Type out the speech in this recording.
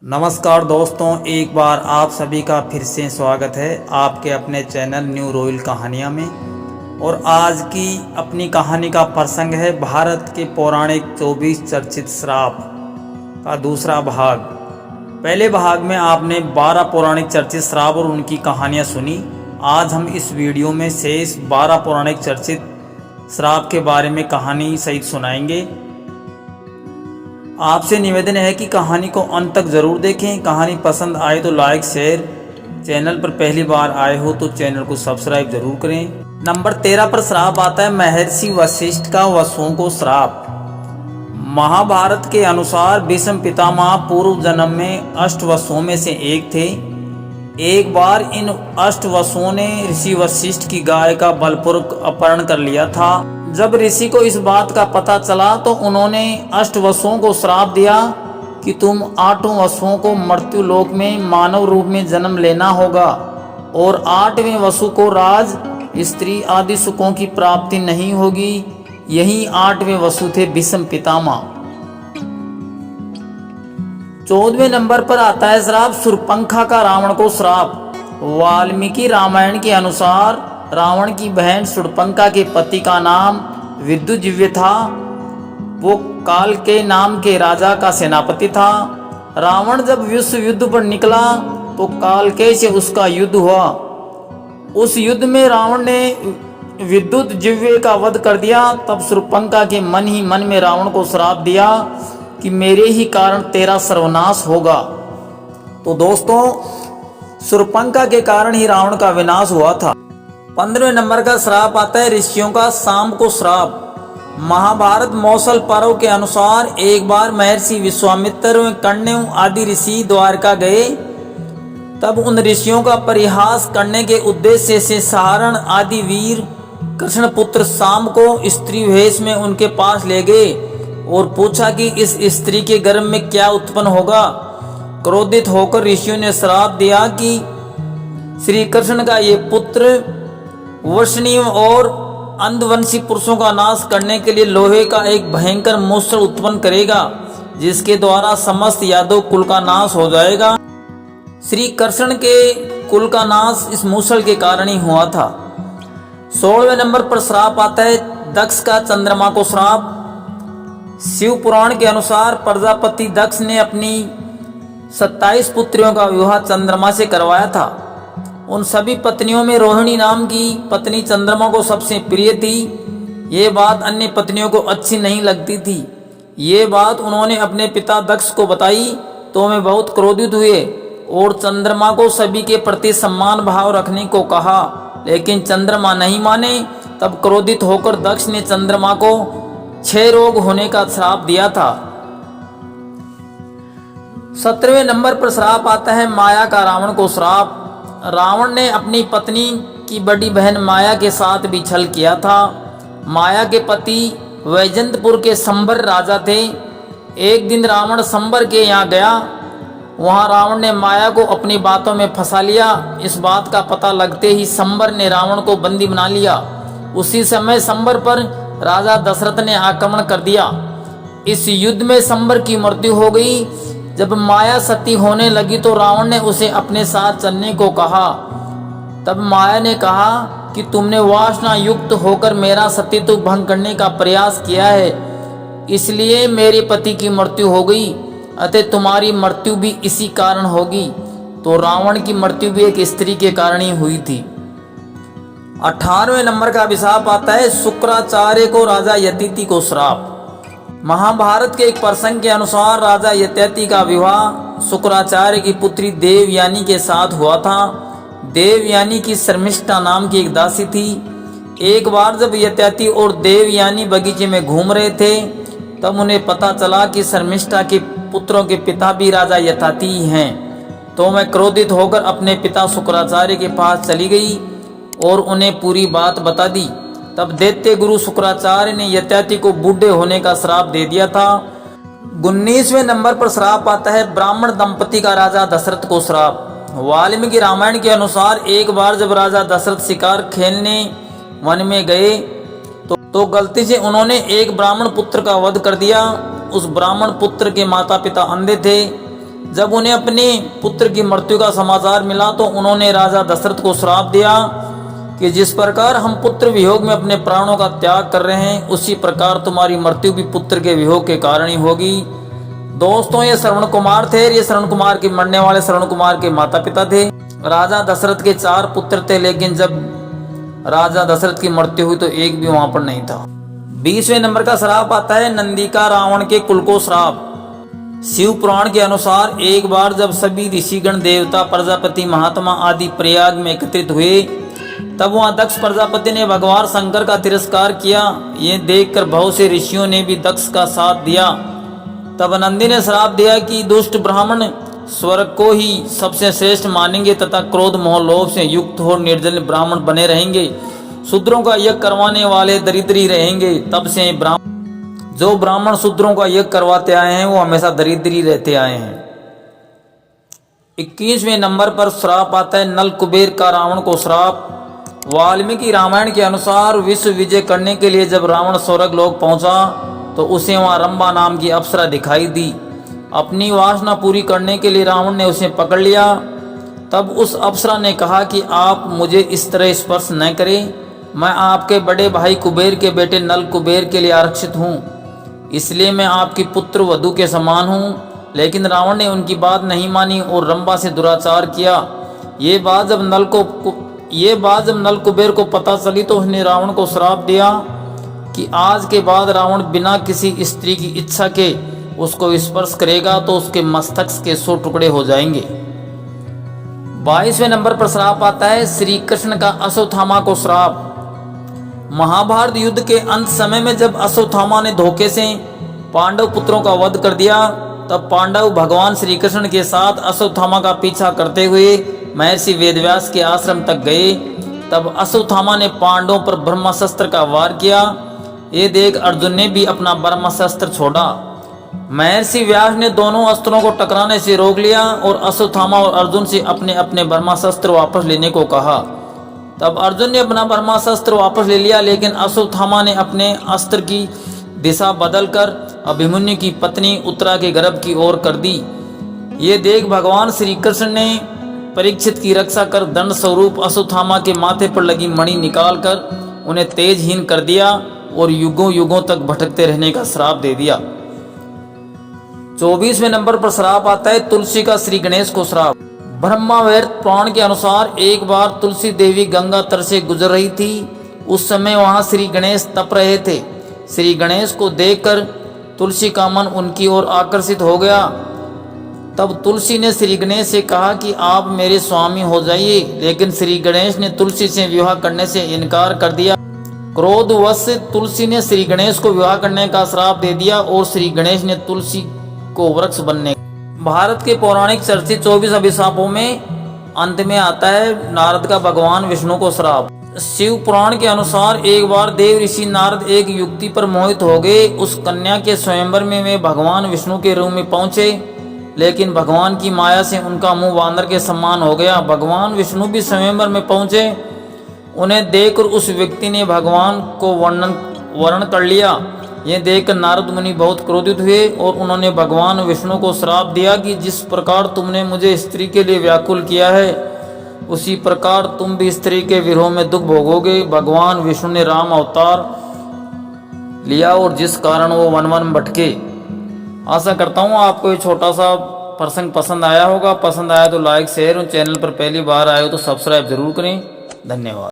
नमस्कार दोस्तों, एक बार आप सभी का फिर से स्वागत है आपके अपने चैनल न्यू रॉयल कहानियाँ में। और आज की अपनी कहानी का प्रसंग है भारत के पौराणिक 24 चर्चित श्राप का दूसरा भाग। पहले भाग में आपने 12 पौराणिक चर्चित श्राप और उनकी कहानियाँ सुनी। आज हम इस वीडियो में शेष 12 पौराणिक चर्चित श्राप के बारे में कहानी सहित सुनाएंगे। आपसे निवेदन है कि कहानी को अंत तक जरूर देखें। कहानी पसंद आए तो लाइक शेयर, चैनल पर पहली बार आए हो तो चैनल को सब्सक्राइब जरूर करें। नंबर 13 पर श्राप आता है महर्षि वशिष्ठ का वसुओं को श्राप। महाभारत के अनुसार भीष्म पितामह पूर्व जन्म में अष्टवसुओं में से एक थे। एक बार इन अष्टवसुओं ने ऋषि वशिष्ठ की गाय का बलपूर्वक अपहरण कर लिया था। जब ऋषि को इस बात का पता चला तो उन्होंने अष्टवसुओं को श्राप दिया कि तुम 8 वसुओं को मृत्यु लोक में मानव रूप में जन्म लेना होगा और 8वें वसु को राज, स्त्री आदि सुखों की प्राप्ति नहीं होगी। यही 8वें वसु थे भीष्म पितामह। 14वें नंबर पर आता है श्राप शूर्पणखा का रावण को श्राप। वाल्मीकि रामायण के अनुसार रावण की बहन शूर्पणखा के पति का नाम विद्युजीव्य था। वो काल के नाम के राजा का सेनापति था। रावण जब विश्व युद्ध पर निकला तो कालकेय से उसका युद्ध हुआ। उस युद्ध में रावण ने विद्युत जिह्वे का वध कर दिया। तब शूर्पणखा के मन ही मन में रावण को श्राप दिया कि मेरे ही कारण तेरा सर्वनाश होगा। तो दोस्तों, शूर्पणखा के कारण ही रावण का विनाश हुआ था। 15वें नंबर का श्राप आता है ऋषियों का शाम को श्राप। महाभारत मौसल पर्व के अनुसार एक बार महर्षि विश्वामित्र व कण्व आदि ऋषि द्वारका गए। तब उन ऋषियों का परिहास करने के उद्देश्य से सहारण आदि वीर कृष्ण पुत्र शाम को स्त्री वेश में उनके पास ले गए और पूछा कि इस स्त्री के गर्भ में क्या उत्पन्न होगा। क्रोधित होकर ऋषियों ने श्राप दिया कि श्री कृष्ण का ये पुत्र वर्षणीय और अंधवंशी पुरुषों का नाश करने के लिए लोहे का एक भयंकर मूसल उत्पन्न करेगा, जिसके द्वारा समस्त यादव कुल का नाश हो जाएगा। श्री कृष्ण के कुल का नाश इस मूसल के कारण ही हुआ था। 16वें नंबर पर श्राप आता है दक्ष का चंद्रमा को श्राप। शिव पुराण के अनुसार प्रजापति दक्ष ने अपनी 27 पुत्रियों का विवाह चंद्रमा से करवाया था। उन सभी पत्नियों में रोहिणी नाम की पत्नी चंद्रमा को सबसे प्रिय थी। ये बात अन्य पत्नियों को अच्छी नहीं लगती थी। ये बात उन्होंने अपने पिता दक्ष को बताई तो वे बहुत क्रोधित हुए और चंद्रमा को सभी के प्रति सम्मान भाव रखने को कहा, लेकिन चंद्रमा नहीं माने। तब क्रोधित होकर दक्ष ने चंद्रमा को 6 रोग होने का श्राप दिया था। 17वें नंबर पर श्राप आता है माया का रावण को श्राप। रावण ने अपनी पत्नी की बड़ी बहन माया के साथ भी छल किया था। माया के पति वैजंतपुर के संबर राजा थे। एक दिन रावण संबर के यहाँ गया। वहाँ रावण ने माया को अपनी बातों में फंसा लिया। इस बात का पता लगते ही संबर ने रावण को बंदी बना लिया। उसी समय संबर पर राजा दशरथ ने आक्रमण कर दिया। इस युद्ध में संबर की मृत्यु हो गई। जब माया सती होने लगी तो रावण ने उसे अपने साथ चलने को कहा। तब माया ने कहा कि तुमने वासना युक्त होकर मेरा सतीत्व भंग करने का प्रयास किया है, इसलिए मेरे पति की मृत्यु हो गई, अतः तुम्हारी मृत्यु भी इसी कारण होगी। तो रावण की मृत्यु भी एक स्त्री के कारण ही हुई थी। 18वें नंबर का अभिशाप आता है शुक्राचार्य को राजा यतिथि को श्राप। महाभारत के एक प्रसंग के अनुसार राजा यत्यति का विवाह शुक्राचार्य की पुत्री देवयानी के साथ हुआ था। देवयानी की शर्मिष्ठा नाम की एक दासी थी। एक बार जब यत्यति और देवयानी बगीचे में घूम रहे थे तब उन्हें पता चला कि शर्मिष्ठा के पुत्रों के पिता भी राजा यत्यति ही हैं। तो मैं क्रोधित होकर अपने पिता शुक्राचार्य के पास चली गई और उन्हें पूरी बात बता दी। तब दैत्य गुरु शुक्राचार्य ने यत्यति को बूढ़े होने का श्राप दे दिया था। 19वें नंबर पर श्राप आता है ब्राह्मण दंपति का राजा दशरथ को श्राप। वाल्मीकि रामायण के अनुसार एक बार जब राजा दशरथ शिकार खेलने वन में गए तो गलती से उन्होंने एक ब्राह्मण पुत्र का वध कर दिया। उस ब्राह्मण पुत्र के माता पिता अंधे थे। जब उन्हें अपने पुत्र की मृत्यु का समाचार मिला तो उन्होंने राजा दशरथ को श्राप दिया कि जिस प्रकार हम पुत्र वियोग में अपने प्राणों का त्याग कर रहे हैं, उसी प्रकार तुम्हारी मृत्यु भी पुत्र के वियोग के कारण ही होगी। दोस्तों, ये श्रवण कुमार थे। ये श्रवण कुमार के मरने वाले श्रवण कुमार के माता पिता थे। राजा दशरथ के 4 पुत्र थे, लेकिन जब राजा दशरथ की मृत्यु हुई तो एक भी वहां पर नहीं था। 20वें नंबर का श्राप आता है नंदी का रावण के कुल को श्राप। शिव पुराण के अनुसार एक बार जब सभी ऋषिगण, देवता, प्रजापति, महात्मा आदि प्रयाग में एकत्रित हुए, तब वहां दक्ष प्रजापति ने भगवान शंकर का तिरस्कार किया। ये देखकर बहुत से ऋषियों ने भी दक्ष का साथ दिया। तब नंदी ने श्राप दिया कि दुष्ट ब्राह्मण स्वर्ग को ही सबसे श्रेष्ठ मानेंगे तथा क्रोध मोह लोभ से युक्त हो निर्जल ब्राह्मण बने रहेंगे। शूद्रों का यज्ञ करवाने वाले दरिद्री रहेंगे। तब से जो ब्राह्मण शूद्रों का यज्ञ करवाते आए हैं वो हमेशा दरिद्री रहते आए हैं। 21वें नंबर पर श्राप आता है नल कुबेर का रावण को श्राप। वाल्मीकि रामायण के अनुसार विश्व विजय करने के लिए जब रावण स्वर्ग लोक पहुंचा तो उसे वहां रंभा नाम की अप्सरा दिखाई दी। अपनी वासना पूरी करने के लिए रावण ने उसे पकड़ लिया। तब उस अप्सरा ने कहा कि आप मुझे इस तरह स्पर्श न करें, मैं आपके बड़े भाई कुबेर के बेटे नल कुबेर के लिए आरक्षित हूँ, इसलिए मैं आपकी पुत्र वधू के समान हूँ। लेकिन रावण ने उनकी बात नहीं मानी और रंभा से दुराचार किया। ये बात जब नल कुबेर को पता चली तो उसने रावण को श्राप दिया कि आज के बाद रावण बिना किसी स्त्री की इच्छा के उसको स्पर्श करेगा तो उसके मस्तक के 100 टुकड़े हो जाएंगे। 22वें नंबर पर श्राप आता है श्री कृष्ण का अश्वत्थामा को श्राप। महाभारत युद्ध के अंत समय में जब अश्वत्थामा ने धोखे से पांडव पुत्रों का वध कर दिया, तब पांडव भगवान श्री कृष्ण के साथ अश्वत्थामा का पीछा करते हुए महर्षि वेदव्यास के आश्रम तक गए। तब अश्वत्थामा ने पांडवों पर ब्रह्मास्त्र का वार किया। ये देख अर्जुन ने भी अपना ब्रह्मास्त्र छोड़ा। महर्षि व्यास ने दोनों अस्त्रों को टकराने से रोक लिया और अश्वत्थामा और अर्जुन से अपने अपने ब्रह्मास्त्र वापस लेने को कहा। तब अर्जुन ने अपना ब्रह्मास्त्र वापस ले लिया, लेकिन अश्वत्थामा ने अपने अस्त्र की दिशा बदलकर अभिमन्यु की पत्नी उत्तरा के गर्भ की ओर कर दी। ये देख भगवान श्री कृष्ण ने परीक्षित की रक्षा कर दंड स्वरूप अश्वत्थामा के माथे पर लगी मणि निकालकर उन्हें तेजहीन कर दिया और युगों युगों तक भटकते रहने का श्राप दे दिया। 24वें नंबर पर श्राप आता है तुलसी का श्री गणेश को श्राप। ब्रह्मावैवर्त पुराण के अनुसार एक बार तुलसी देवी गंगा तर से गुजर रही थी। उस समय वहां श्री गणेश तप रहे थे। श्री गणेश को देखकर तुलसी का मन उनकी ओर आकर्षित हो गया। तब तुलसी ने श्री गणेश से कहा कि आप मेरे स्वामी हो जाइए, लेकिन श्री गणेश ने तुलसी से विवाह करने से इनकार कर दिया। क्रोधवश तुलसी ने श्री गणेश को विवाह करने का श्राप दे दिया और श्री गणेश ने तुलसी को वृक्ष बनने। भारत के पौराणिक चर्चित 24 अभिशापों में अंत में आता है नारद का भगवान विष्णु को श्राप। शिव पुराण के अनुसार एक बार देव ऋषि नारद एक युवती पर मोहित हो गए। उस कन्या के स्वयंवर में वे भगवान विष्णु के रूप में पहुंचे, लेकिन भगवान की माया से उनका मुंह बांदर के समान हो गया। भगवान विष्णु भी स्वयंवर में पहुंचे। उन्हें देखकर उस व्यक्ति ने भगवान को वर्ण कर लिया। यह देखकर नारद मुनि बहुत क्रोधित हुए और उन्होंने भगवान विष्णु को श्राप दिया कि जिस प्रकार तुमने मुझे स्त्री के लिए व्याकुल किया है, उसी प्रकार तुम भी स्त्री के विरह में दुख भोगोगे। भगवान विष्णु ने राम अवतार लिया और जिस कारण वो वन वन भटके। आशा करता हूँ आपको ये छोटा सा प्रसंग पसंद आया होगा। पसंद आया तो लाइक शेयर और चैनल पर पहली बार आए हो तो सब्सक्राइब जरूर करें। धन्यवाद।